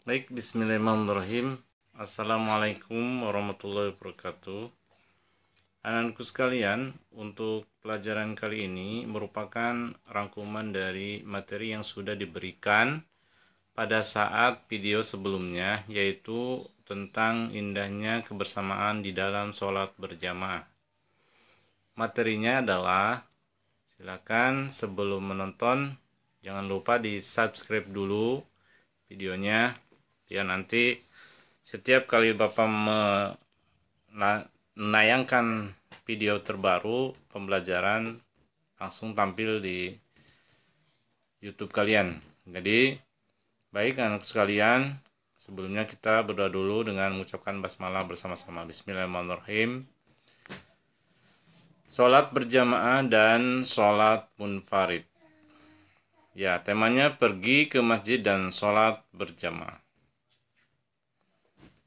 Baik, bismillahirrahmanirrahim. Assalamualaikum warahmatullahi wabarakatuh. Anak-anakku sekalian, untuk pelajaran kali ini merupakan rangkuman dari materi yang sudah diberikan pada saat video sebelumnya, yaitu tentang indahnya kebersamaan di dalam sholat berjamaah. Materinya adalah, silakan sebelum menonton, jangan lupa di subscribe dulu videonya, biar nanti setiap kali Bapak menayangkan video terbaru pembelajaran langsung tampil di YouTube kalian. Jadi, baik anak sekalian, sebelumnya kita berdoa dulu dengan mengucapkan basmalah bersama-sama. Bismillahirrahmanirrahim. Sholat berjamaah dan sholat munfarid. Ya, temanya pergi ke masjid dan sholat berjamaah.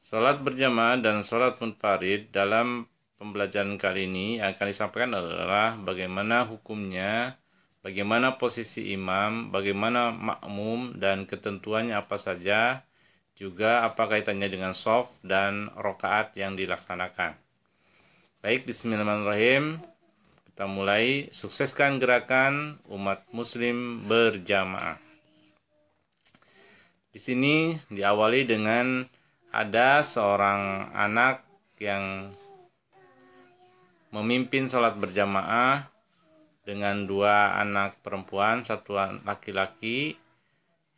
Sholat berjamaah dan sholat munfarid dalam pembelajaran kali ini akan disampaikan adalah bagaimana hukumnya, bagaimana posisi imam, bagaimana makmum, dan ketentuannya apa saja, juga apa kaitannya dengan shaf dan rokaat yang dilaksanakan. Baik, bismillahirrahmanirrahim. Kita mulai, sukseskan gerakan umat muslim berjamaah. Di sini diawali dengan ada seorang anak yang memimpin sholat berjamaah dengan dua anak perempuan, satu laki-laki,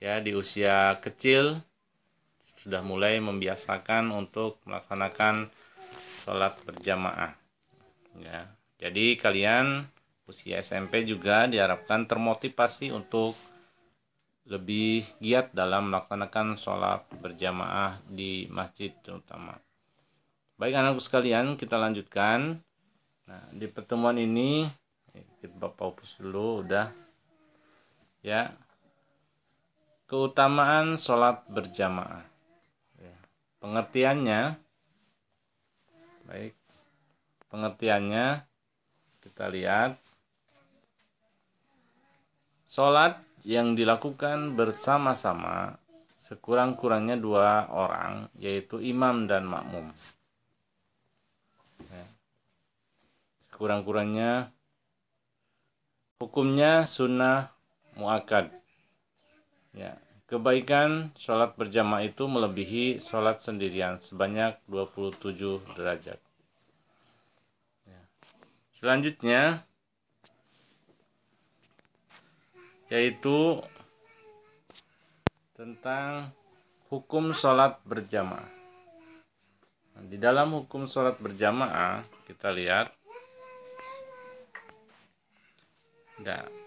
ya di usia kecil sudah mulai membiasakan untuk melaksanakan sholat berjamaah. Ya, jadi kalian usia SMP juga diharapkan termotivasi untuk lebih giat dalam melaksanakan sholat berjamaah di masjid terutama. Baik anakku sekalian, kita lanjutkan. Nah, di pertemuan ini kita Bapak hapus dulu udah. Ya. Keutamaan sholat berjamaah. Ya. Pengertiannya, baik. Pengertiannya kita lihat. Sholat yang dilakukan bersama-sama sekurang-kurangnya dua orang, yaitu imam dan makmum. Ya. Sekurang-kurangnya hukumnya sunnah muakkad. Ya, kebaikan sholat berjamaah itu melebihi sholat sendirian sebanyak 27 derajat. Ya. Selanjutnya yaitu tentang hukum sholat berjamaah. Nah, di dalam hukum sholat berjamaah kita lihat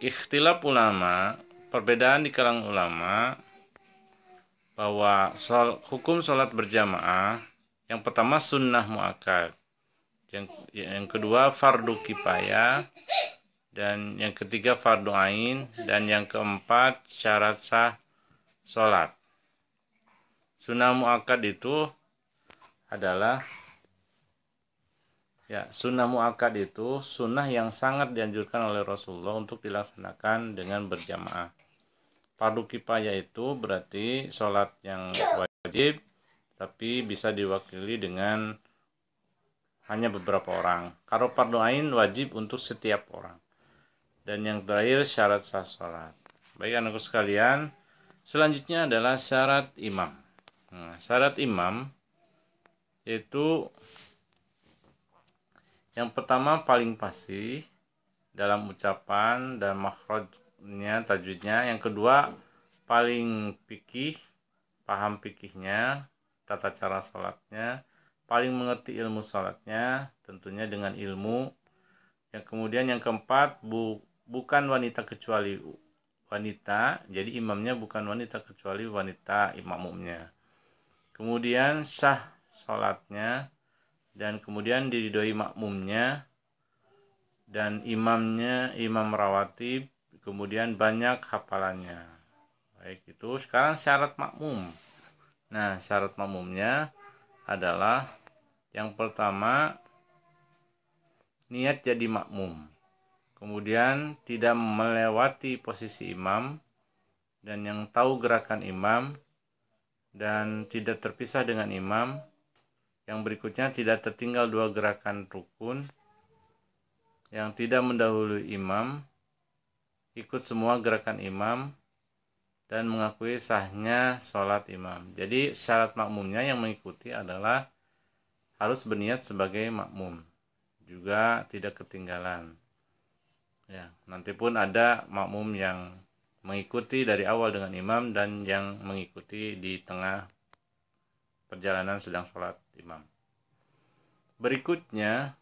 ikhtilaf ulama, perbedaan di kalangan ulama bahwa hukum sholat berjamaah yang pertama sunnah muakkad, yang kedua fardu kifayah, dan yang ketiga fardu ain, dan yang keempat syarat sah sholat. Sunnah muakkad itu adalah sunnah muakkad itu sunnah yang sangat dianjurkan oleh Rasulullah untuk dilaksanakan dengan berjamaah. Fardu kifayah itu berarti sholat yang wajib tapi bisa diwakili dengan hanya beberapa orang. Kalau fardu ain wajib untuk setiap orang. Dan yang terakhir syarat sah sholat. Baik anakku sekalian, selanjutnya adalah syarat imam. Nah, syarat imam yaitu yang pertama paling fasih dalam ucapan dan makhrajnya, tajwidnya. Yang kedua paling fikih, paham fikihnya, tata cara sholatnya, paling mengerti ilmu sholatnya, tentunya dengan ilmu. Yang kemudian yang keempat bukan wanita kecuali wanita, jadi imamnya bukan wanita kecuali wanita makmumnya. Kemudian sah sholatnya, dan kemudian diridhoi makmumnya, dan imamnya imam rawatib, kemudian banyak hafalannya. Baik, itu sekarang syarat makmum. Nah, syarat makmumnya adalah yang pertama niat jadi makmum, kemudian tidak melewati posisi imam, dan yang tahu gerakan imam, dan tidak terpisah dengan imam. Yang berikutnya tidak tertinggal 2 gerakan rukun. Yang tidak mendahului imam, ikut semua gerakan imam, dan mengakui sahnya sholat imam. Jadi syarat makmumnya yang mengikuti adalah harus berniat sebagai makmum, juga tidak ketinggalan. Ya, nanti pun ada makmum yang mengikuti dari awal dengan imam dan yang mengikuti di tengah perjalanan sedang sholat imam. Berikutnya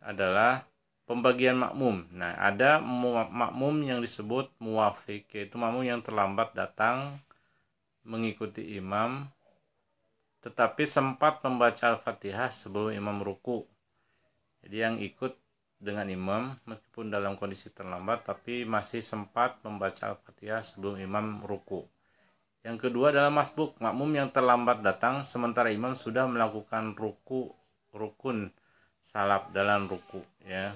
adalah pembagian makmum. Nah, ada makmum yang disebut muwafiq, yaitu makmum yang terlambat datang mengikuti imam, tetapi sempat membaca Al-Fatihah sebelum imam ruku. Jadi yang ikut dengan imam meskipun dalam kondisi terlambat, tapi masih sempat membaca Al-Fatihah sebelum imam ruku. Yang kedua adalah masbuk, makmum yang terlambat datang sementara imam sudah melakukan rukun salaf dalam ruku, ya.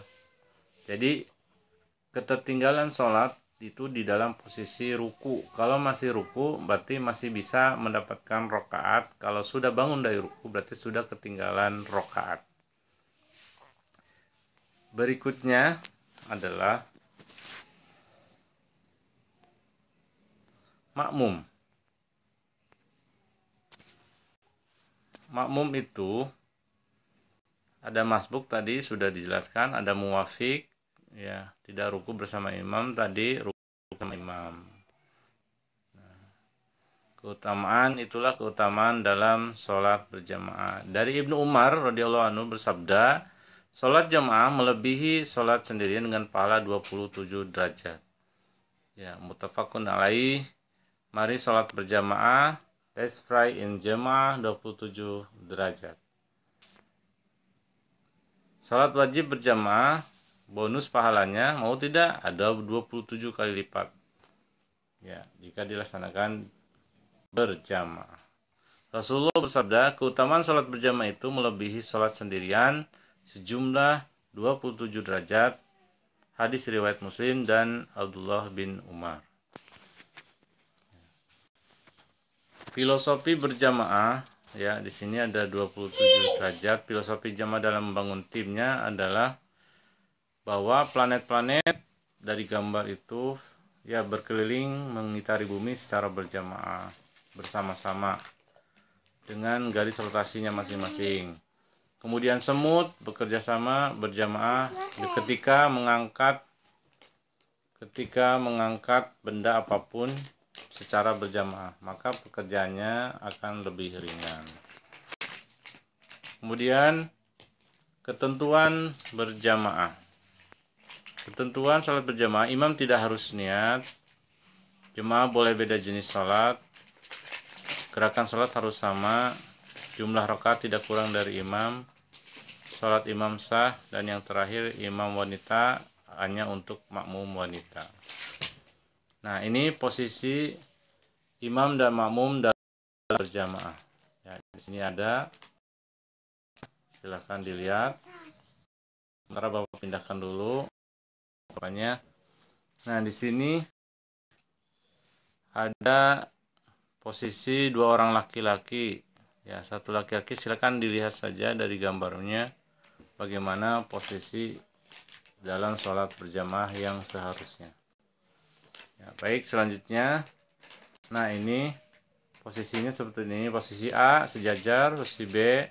Jadi ketertinggalan sholat itu di dalam posisi ruku. Kalau masih ruku berarti masih bisa mendapatkan rokaat. Kalau sudah bangun dari ruku berarti sudah ketinggalan rokaat. Berikutnya adalah makmum. Makmum itu ada masbuk tadi sudah dijelaskan, ada muwafiq, ya, tidak ruku bersama imam, tadi ruku bersama imam. Keutamaan itulah keutamaan dalam sholat berjamaah. Dari Ibnu Umar radhiyallahu anhu bersabda, sholat jamaah melebihi sholat sendirian dengan pahala 27 derajat. Ya, muttafaqun alaih. Mari sholat berjamaah. Let's pray in jamaah 27 derajat. Sholat wajib berjamaah, bonus pahalanya mau tidak ada 27 kali lipat. Ya, jika dilaksanakan berjamaah. Rasulullah bersabda, keutamaan sholat berjamaah itu melebihi sholat sendirian sejumlah 27 derajat. Hadis riwayat Muslim dan Abdullah bin Umar. Filosofi berjamaah, ya, di sini ada 27 derajat. Filosofi jamaah dalam membangun timnya adalah bahwa planet-planet dari gambar itu ya berkeliling mengitari bumi secara berjamaah bersama-sama dengan garis rotasinya masing-masing. Kemudian semut bekerja sama berjamaah ketika mengangkat benda apapun secara berjamaah, maka pekerjaannya akan lebih ringan. Kemudian ketentuan berjamaah. Ketentuan salat berjamaah, imam tidak harus niat. Jemaah boleh beda jenis salat. Gerakan salat harus sama. Jumlah rakaat tidak kurang dari imam. Salat imam sah, dan yang terakhir imam wanita hanya untuk makmum wanita. Nah, ini posisi imam dan makmum dalam berjamaah. Ya, di sini ada. Silahkan dilihat. Sementara Bapak pindahkan dulu. Pokoknya. Nah, di sini ada posisi 2 orang laki-laki. Ya, satu laki-laki, silakan dilihat saja dari gambarnya bagaimana posisi dalam sholat berjamaah yang seharusnya. Ya, baik, selanjutnya. Nah, ini posisinya seperti ini. Posisi A sejajar, posisi B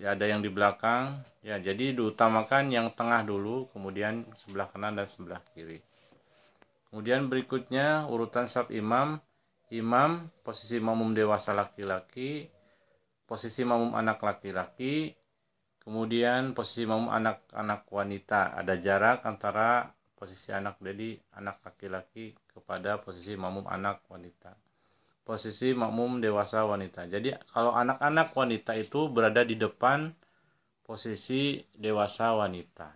ya, ada yang di belakang. Ya, jadi diutamakan yang tengah dulu, kemudian sebelah kanan dan sebelah kiri. Kemudian berikutnya urutan saf imam. Imam, posisi makmum dewasa laki-laki, posisi makmum anak laki-laki, kemudian posisi makmum anak-anak wanita. Ada jarak antara posisi anak, jadi anak laki-laki kepada posisi makmum anak wanita. Posisi makmum dewasa wanita. Jadi kalau anak-anak wanita itu berada di depan posisi dewasa wanita,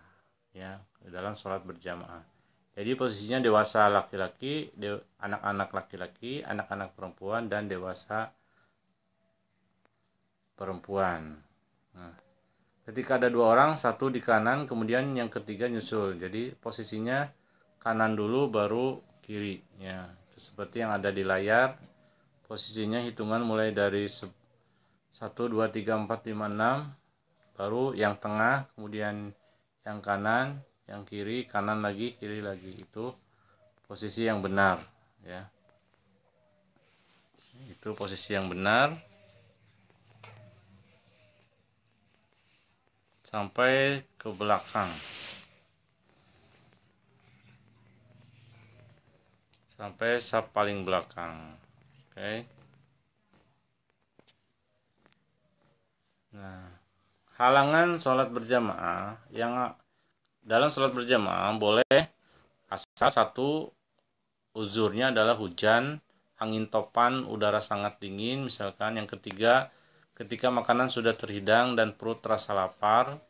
ya, dalam sholat berjamaah. Jadi posisinya dewasa laki-laki, anak-anak laki-laki, anak-anak perempuan, dan dewasa perempuan. Nah, ketika ada 2 orang, satu di kanan, kemudian yang ketiga nyusul. Jadi posisinya kanan dulu baru kiri. Ya, seperti yang ada di layar. posisinya hitungan mulai dari 1, 2, 3, 4, 5, 6, baru yang tengah, kemudian yang kanan, yang kiri, kanan lagi, kiri lagi. Itu posisi yang benar, ya. Itu posisi yang benar sampai ke belakang. Sampai saf paling belakang. Oke. Nah, halangan sholat berjamaah yang dalam sholat berjamaah boleh asal satu uzurnya adalah hujan, angin topan, udara sangat dingin misalkan. Yang ketiga, ketika makanan sudah terhidang dan perut terasa lapar.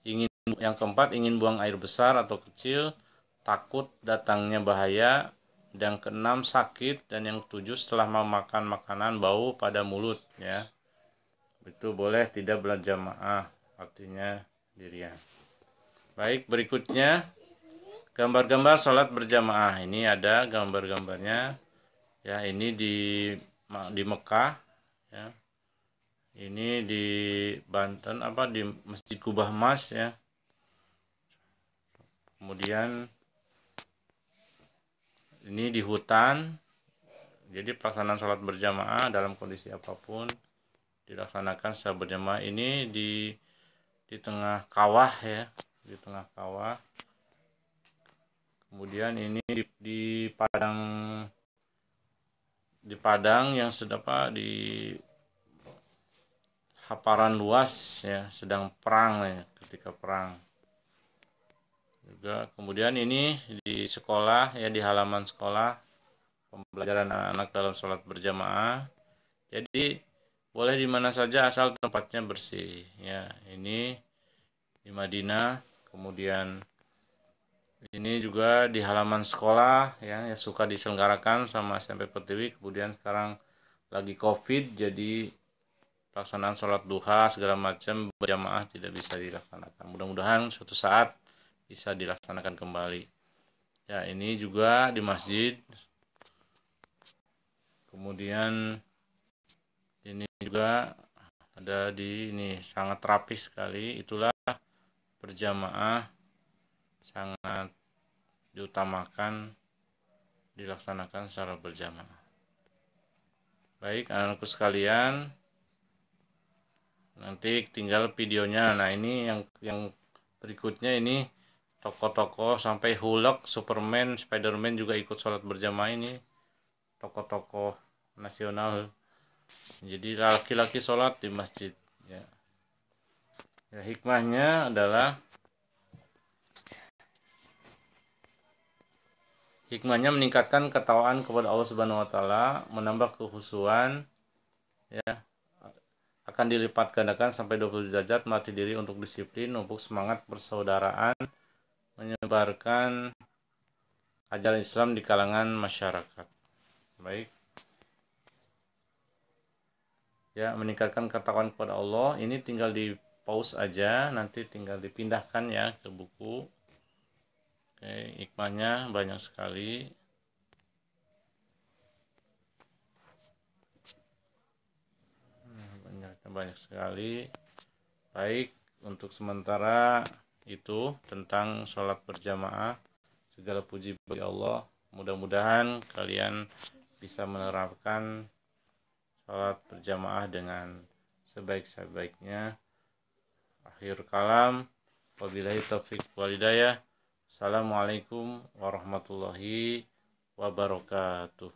Yang keempat, ingin buang air besar atau kecil, takut datangnya bahaya. Dan keenam, sakit. Dan yang ketujuh, setelah memakan makanan bau pada mulut, ya. Itu boleh tidak berjamaah, artinya dirian. Baik, berikutnya gambar-gambar sholat berjamaah. Ini ada gambar-gambarnya, ya. Ini di Mekah, ya. Ini di Banten, di Masjid Kubah Mas, ya. Kemudian ini di hutan. Jadi pelaksanaan sholat berjamaah dalam kondisi apapun dilaksanakan secara berjamaah. Ini di tengah kawah, ya, di tengah kawah. Kemudian ini di padang yang di hamparan luas, ya, sedang perang, ya, ketika perang. Juga kemudian ini di sekolah, ya, di halaman sekolah, pembelajaran anak-anak dalam sholat berjamaah. Jadi boleh di mana saja asal tempatnya bersih, ya. Ini di Madinah. Kemudian ini juga di halaman sekolah, ya, yang suka diselenggarakan sama SMP Pertiwi. Kemudian sekarang lagi COVID, jadi pelaksanaan sholat duha segala macam berjamaah tidak bisa dilaksanakan. Mudah-mudahan suatu saat bisa dilaksanakan kembali. Ya, ini juga di masjid. Kemudian ini juga ada ini sangat rapi sekali. Itulah berjamaah sangat diutamakan dilaksanakan secara berjamaah. Baik, anak-anakku sekalian, nanti tinggal videonya. Nah, ini yang berikutnya ini tokoh-tokoh sampai Hulk, Superman, Spiderman juga ikut sholat berjamaah. Ini tokoh-tokoh nasional. Jadi laki-laki sholat di masjid, ya. Ya, hikmahnya adalah meningkatkan ketakwaan kepada Allah Subhanahu wa taala, menambah kekhusyuan, ya. Akan dilipat gandakan sampai 20 derajat, melatih diri untuk disiplin, memupuk semangat persaudaraan, menyebarkan ajaran Islam di kalangan masyarakat. Baik. Ya, meningkatkan ketakwaan kepada Allah. Ini tinggal di pause aja, nanti tinggal dipindahkan, ya, ke buku. Oke, hikmahnya banyak sekali. Banyak sekali. Baik, untuk sementara itu tentang sholat berjamaah. Segala puji bagi Allah. Mudah-mudahan kalian bisa menerapkan sholat berjamaah dengan sebaik-baiknya. Akhir kalam, wabillahi taufiq wal hidayah. Assalamualaikum warahmatullahi wabarakatuh.